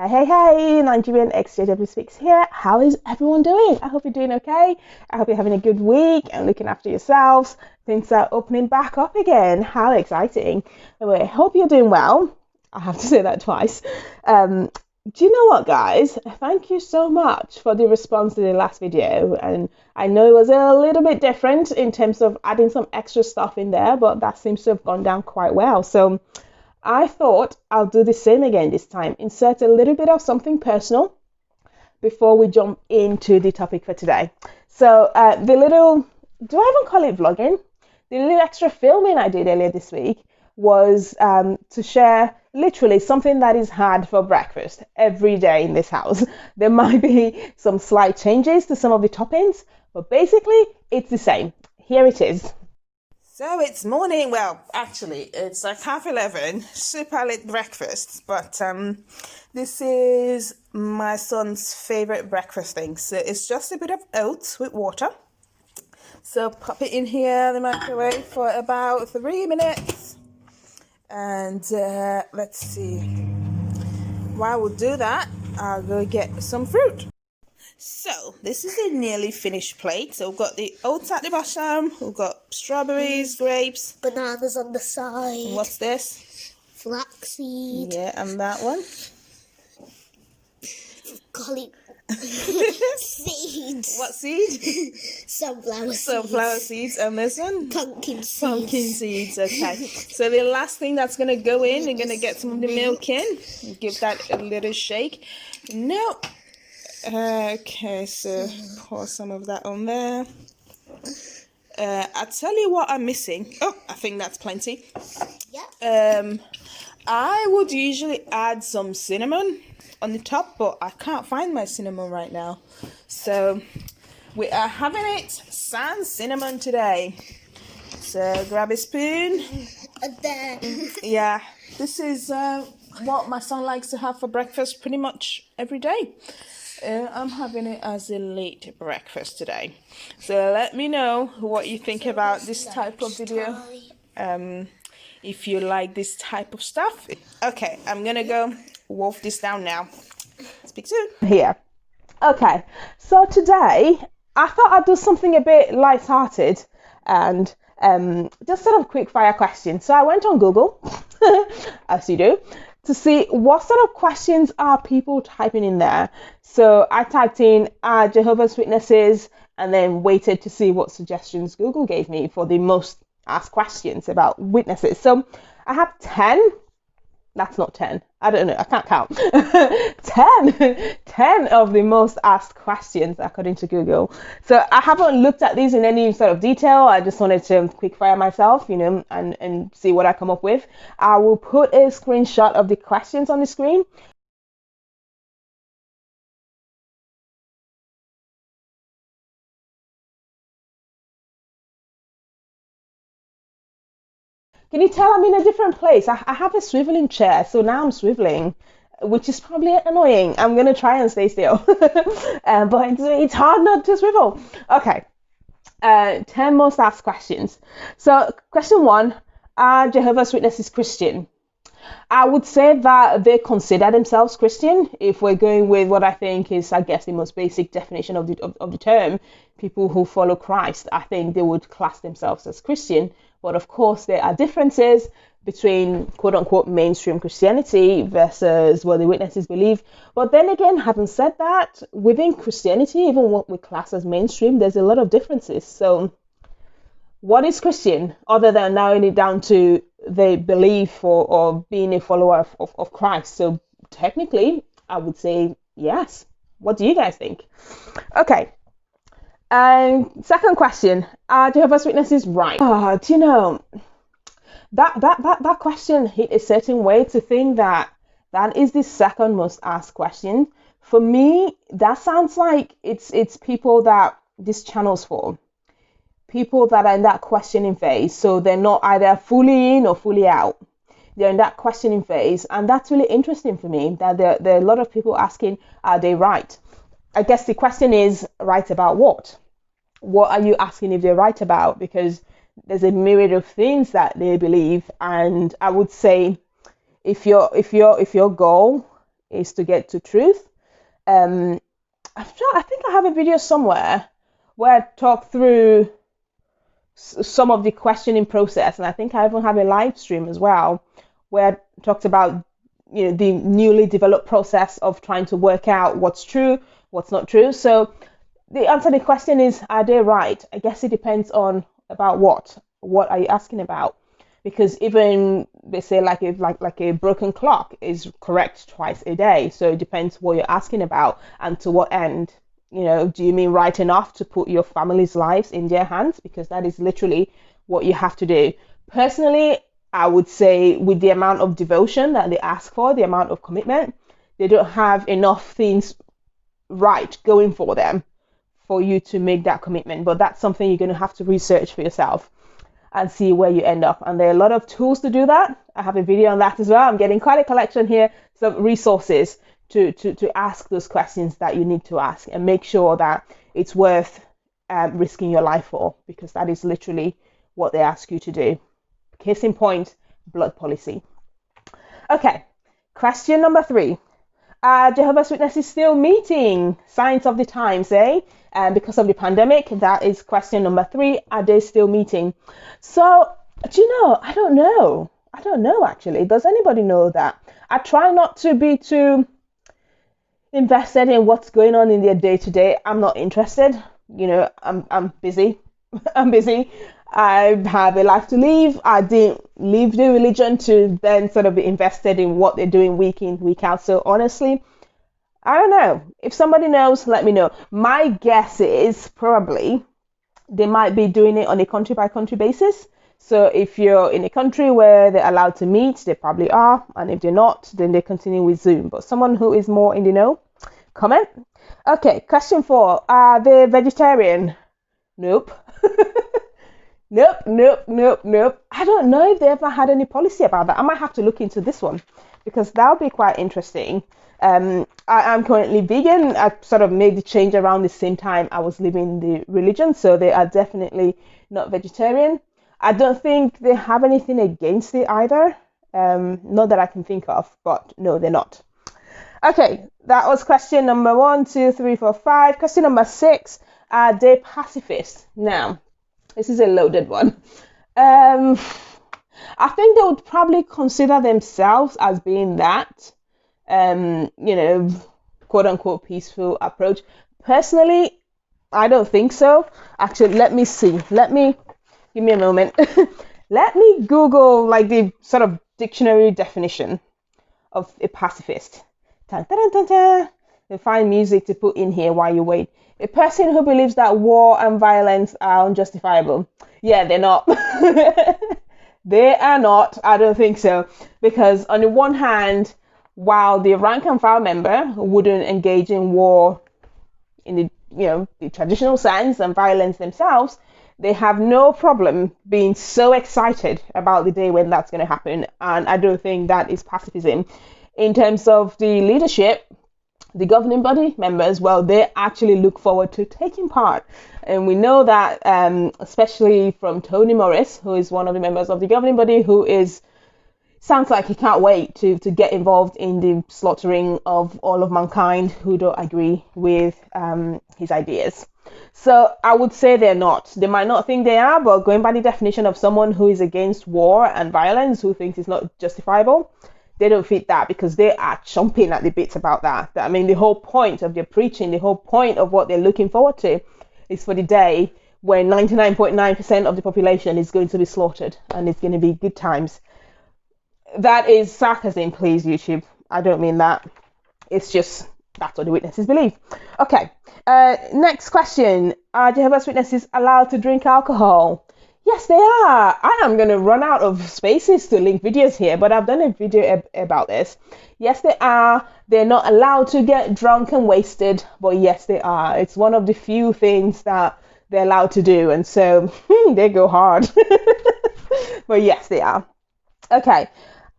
Hey, Nigerian XJW Speaks here. How is everyone doing? I hope you're doing okay. I hope you're having a good week and looking after yourselves. Things are opening back up again. How exciting. Anyway, I hope you're doing well. I have to say that twice. Do you know what, guys? Thank you so much for the response to the last video. And I know it was a little bit different in terms of adding some extra stuff in there, but that seems to have gone down quite well. So I thought I'll do the same again this time. Insert a little bit of something personal before we jump into the topic for today. So the little, do I even call it vlogging? The little extra filming I did earlier this week was to share literally something that is had for breakfast every day in this house. There might be some slight changes to some of the toppings, but basically it's the same. Here it is. So it's morning, well, actually, it's like 11:30, super late breakfast, but this is my son's favorite breakfast thing. So it's just a bit of oats with water. So pop it in here, the microwave, for about 3 minutes. And let's see. While we do that, I'll go get some fruit. So this is a nearly finished plate. So we've got the oats at the bottom, we've got strawberries, grapes, bananas on the side. What's this? Flaxseed. Yeah, and that one? Golly. Seeds. What seed? Sunflower seeds. Sunflower seeds. And this one? Pumpkin seeds. Pumpkin seeds, okay. So the last thing that's going to go in, we're going to get some of the milk in. Give that a little shake. No. Okay, so pour some of that on there. I'll tell you what I'm missing. Oh, I think that's plenty. Yeah. I would usually add some cinnamon on the top, but I can't find my cinnamon right now. So we are having it sans cinnamon today. So grab a spoon. And then. Yeah, this is what my son likes to have for breakfast pretty much every day. I'm having it as a late breakfast today. So let me know what you think about this type of video. If you like this type of stuff. Okay, I'm gonna go wolf this down now. Speak soon. Here. Okay, so today I thought I'd do something a bit light-hearted and just sort of quick fire questions. So I went on Google, as you do, to see what sort of questions are people typing in there. So I typed in Jehovah's Witnesses and then waited to see what suggestions Google gave me for the most asked questions about witnesses. So I have 10. That's not 10. I don't know. I can't count. 10 of the most asked questions according to Google. So I haven't looked at these in any sort of detail. I just wanted to quick fire myself, and see what I come up with. I will put a screenshot of the questions on the screen. Can you tell I'm in a different place? I have a swiveling chair, so now I'm swiveling, which is probably annoying. I'm going to try and stay still. But it's hard not to swivel. Okay, 10 most asked questions. So question 1, are Jehovah's Witnesses Christian? I would say that they consider themselves Christian. If we're going with what I think is, I guess, the most basic definition of the term, people who follow Christ, I think they would class themselves as Christian. But of course, there are differences between quote unquote mainstream Christianity versus what the witnesses believe. But then again, having said that, within Christianity, even what we class as mainstream, there's a lot of differences. So what is Christian other than narrowing it down to the belief or being a follower of Christ? So technically, I would say yes. What do you guys think? Okay. Second question, are Jehovah's Witnesses right? Do you know, that question hit a certain way to think that is the second most asked question. For me, that sounds like it's people that this channel's for. People that are in that questioning phase. So they're not either fully in or fully out. They're in that questioning phase. And that's really interesting for me, that there are a lot of people asking, are they right? I guess the question is, right about what? What are you asking if they're right about? Because there's a myriad of things that they believe. And I would say if your goal is to get to truth. I think I have a video somewhere where I talk through some of the questioning process, and I think I even have a live stream as well where I talked about the newly developed process of trying to work out what's true, what's not true. So the answer to the question is, are they right? I guess it depends on about what are you asking about, because even they say like a broken clock is correct twice a day, so it depends what you're asking about and to what end. Do you mean right enough to put your family's lives in their hands? Because that is literally what you have to do. Personally, I would say with the amount of devotion that they ask for, the amount of commitment, they don't have enough things right going for them for you to make that commitment. But that's something you're going to have to research for yourself and see where you end up. And there are a lot of tools to do that. I have a video on that as well. I'm getting quite a collection here, some resources to ask those questions that you need to ask and make sure that it's worth risking your life for, because that is literally what they ask you to do. Case in point, blood policy. Okay, question number 3. Are Jehovah's Witnesses still meeting? Signs of the times, eh? Because of the pandemic, that is question number 3. Are they still meeting? So, do you know? I don't know actually. Does anybody know that? I try not to be too invested in what's going on in their day-to-day. I'm not interested. I'm busy. I'm busy. I have a life to live. I didn't leave the religion to then sort of be invested in what they're doing week in, week out. So honestly, I don't know. If somebody knows, let me know. My guess is probably they might be doing it on a country by country basis. So if you're in a country where they're allowed to meet, they probably are. And if they're not, then they continue with Zoom. But someone who is more in the know, comment. Okay, question 4. Are they vegetarian? Nope. Nope. I don't know if they ever had any policy about that. I might have to look into this one because that would be quite interesting. I am currently vegan. I sort of made the change around the same time I was leaving the religion. So they are definitely not vegetarian. I don't think they have anything against it either. Not that I can think of, but no, they're not. Okay, that was question number 1, 2, 3, 4, 5. Question number 6, are they pacifists? Now, this is a loaded one. I think they would probably consider themselves as being that, quote unquote peaceful approach. Personally, I don't think so. Actually, let me see. Give me a moment. Let me Google like the sort of dictionary definition of a pacifist. Dun, dun, dun, dun. They find music to put in here while you wait. A person who believes that war and violence are unjustifiable. Yeah, they're not. They are not. I don't think so. Because on the one hand, while the rank and file member wouldn't engage in war in the traditional sense and violence themselves, they have no problem being so excited about the day when that's going to happen. And I don't think that is pacifism. In terms of the leadership, the governing body members, well, they actually look forward to taking part. And we know that, especially from Tony Morris, who is one of the members of the governing body, sounds like he can't wait to get involved in the slaughtering of all of mankind who don't agree with his ideas. So I would say they're not. They might not think they are, but going by the definition of someone who is against war and violence, who thinks it's not justifiable, they don't fit that, because they are chomping at the bits about that. I mean, the whole point of their preaching, the whole point of what they're looking forward to is for the day when 99.9% of the population is going to be slaughtered and it's going to be good times. That is sarcasm, please, YouTube. I don't mean that. It's just that's what the witnesses believe. Okay, next question. Are Jehovah's Witnesses allowed to drink alcohol? Yes, they are. I am going to run out of spaces to link videos here, but I've done a video about this. Yes, they are. They're not allowed to get drunk and wasted, but yes, they are. It's one of the few things that they're allowed to do, and so they go hard. But yes, they are. Okay.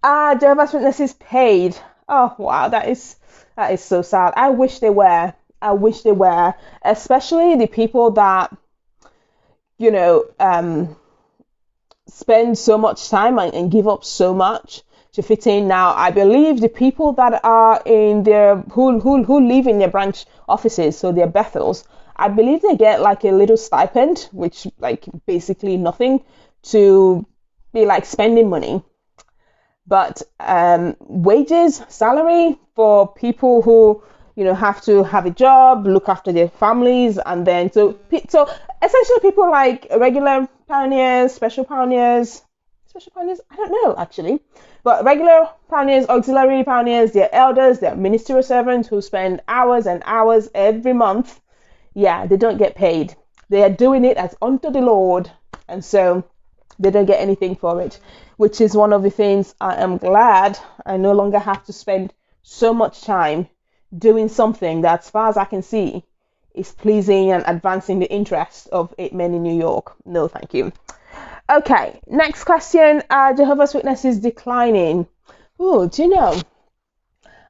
Are Jehovah's Witnesses paid? Oh, wow, that is so sad. I wish they were. Especially the people that, spend so much time and give up so much to fit in. Now, I believe the people that are in their who live in their branch offices, so their Bethels, I believe they get like a little stipend, which like basically nothing to be like spending money. But wages, salary for people who have to have a job, look after their families, and then so essentially people like regular pioneers, special pioneers, I don't know actually, but regular pioneers, auxiliary pioneers, their elders, their ministerial servants who spend hours and hours every month. Yeah, they don't get paid. They are doing it as unto the Lord, and so they don't get anything for it, which is one of the things I am glad I no longer have to spend so much time doing something that, as far as I can see, is pleasing and advancing the interest of 8 men in New York. No, thank you. Okay, next question. Are Jehovah's Witnesses declining? Oh, do you know?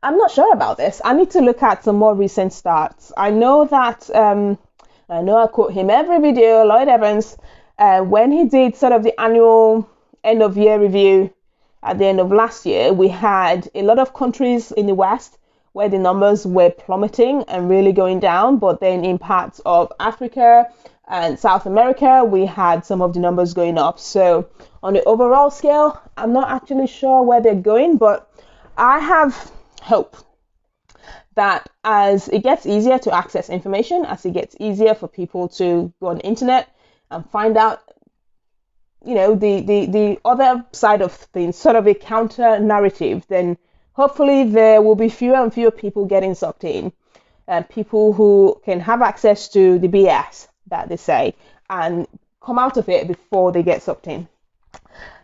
I'm not sure about this. I need to look at some more recent stats. I know that, I know I quote him every video, Lloyd Evans, when he did sort of the annual end of year review at the end of last year, we had a lot of countries in the West where the numbers were plummeting and really going down. But then in parts of Africa and South America, we had some of the numbers going up. So on the overall scale, I'm not actually sure where they're going, but I have hope that as it gets easier to access information, as it gets easier for people to go on the internet and find out, the other side of things, sort of a counter narrative, then hopefully there will be fewer and fewer people getting sucked in, and people who can have access to the BS that they say and come out of it before they get sucked in.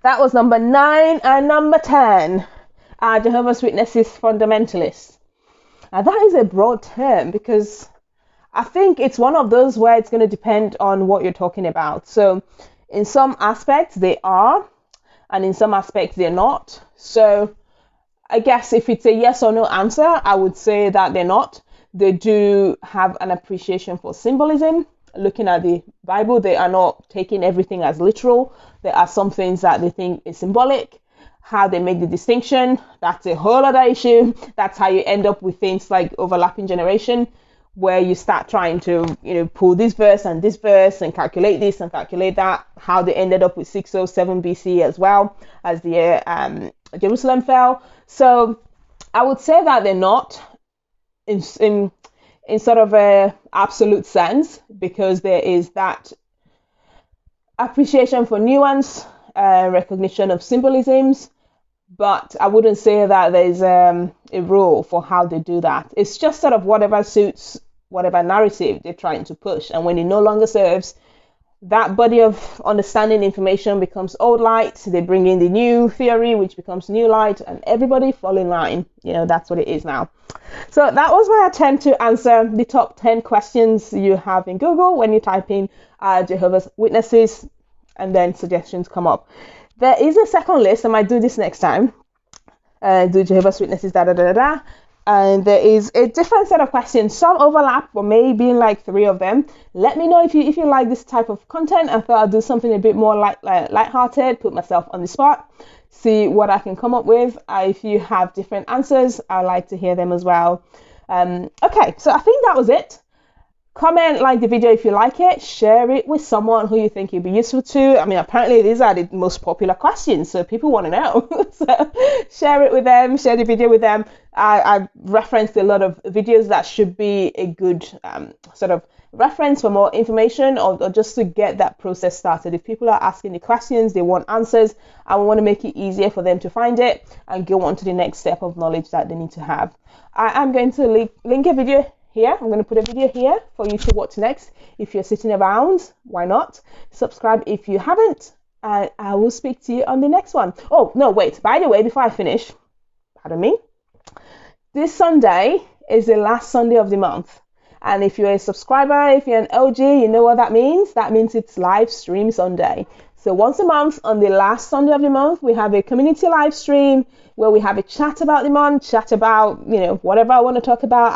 That was number 9. And number 10 are Jehovah's Witnesses fundamentalists. Now that is a broad term because I think it's one of those where it's going to depend on what you're talking about. So in some aspects they are, and in some aspects they're not. So I guess if it's a yes or no answer, I would say that they're not. They do have an appreciation for symbolism. Looking at the Bible, they are not taking everything as literal. There are some things that they think is symbolic. How they make the distinction, that's a whole other issue. That's how you end up with things like overlapping generation, where you start trying to, pull this verse and calculate this and calculate that. How they ended up with 607 BC as well as the year Jerusalem fell. So I would say that they're not in sort of a absolute sense, because there is that appreciation for nuance, recognition of symbolisms, but I wouldn't say that there's a rule for how they do that. It's just sort of whatever suits whatever narrative they're trying to push, and when it no longer serves, that body of understanding information becomes old light. They bring in the new theory, which becomes new light, and everybody fall in line. That's what it is now. So that was my attempt to answer the top 10 questions you have in Google when you type in Jehovah's Witnesses, and then suggestions come up. There is a second list. I might do this next time. Do Jehovah's Witnesses, and there is a different set of questions. Some overlap, but maybe like 3 of them. Let me know if you like this type of content. I thought I'd do something a bit more lighthearted, put myself on the spot, see what I can come up with. If you have different answers, I like to hear them as well. Okay, so I think that was it. Comment, like the video if you like it, share it with someone who you think it'd be useful to. I mean, apparently these are the most popular questions, so people want to know. So share it with them, share the video with them. I referenced a lot of videos that should be a good sort of reference for more information, or just to get that process started. If people are asking the questions, they want answers, I want to make it easier for them to find it and go on to the next step of knowledge that they need to have. I am going to link a video here. I'm going to put a video here for you to watch next. If you're sitting around, why not? Subscribe if you haven't, and I will speak to you on the next one. Oh, no, wait. By the way, before I finish, pardon me, this Sunday is the last Sunday of the month. And if you're a subscriber, if you're an OG, you know what that means. That means it's live stream Sunday. So once a month, on the last Sunday of the month, we have a community live stream where we have a chat about the month, chat about, whatever I want to talk about.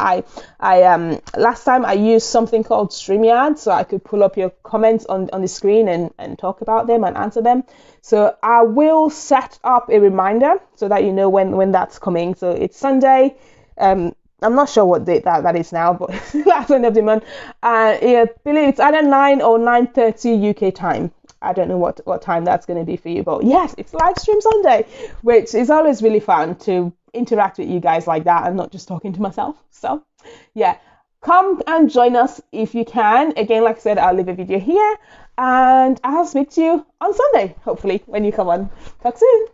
I last time I used something called StreamYard, so I could pull up your comments on the screen and talk about them and answer them. So I will set up a reminder so that you know when that's coming. So it's Sunday. I'm not sure what date that is now, but last end of the month. I believe it's either 9 or 9:30 UK time. I don't know what time that's going to be for you, but yes, it's live stream Sunday, which is always really fun to interact with you guys like that and not just talking to myself. So yeah, come and join us if you can. Again, like I said, I'll leave a video here and I'll speak to you on Sunday, hopefully, when you come on. Talk soon.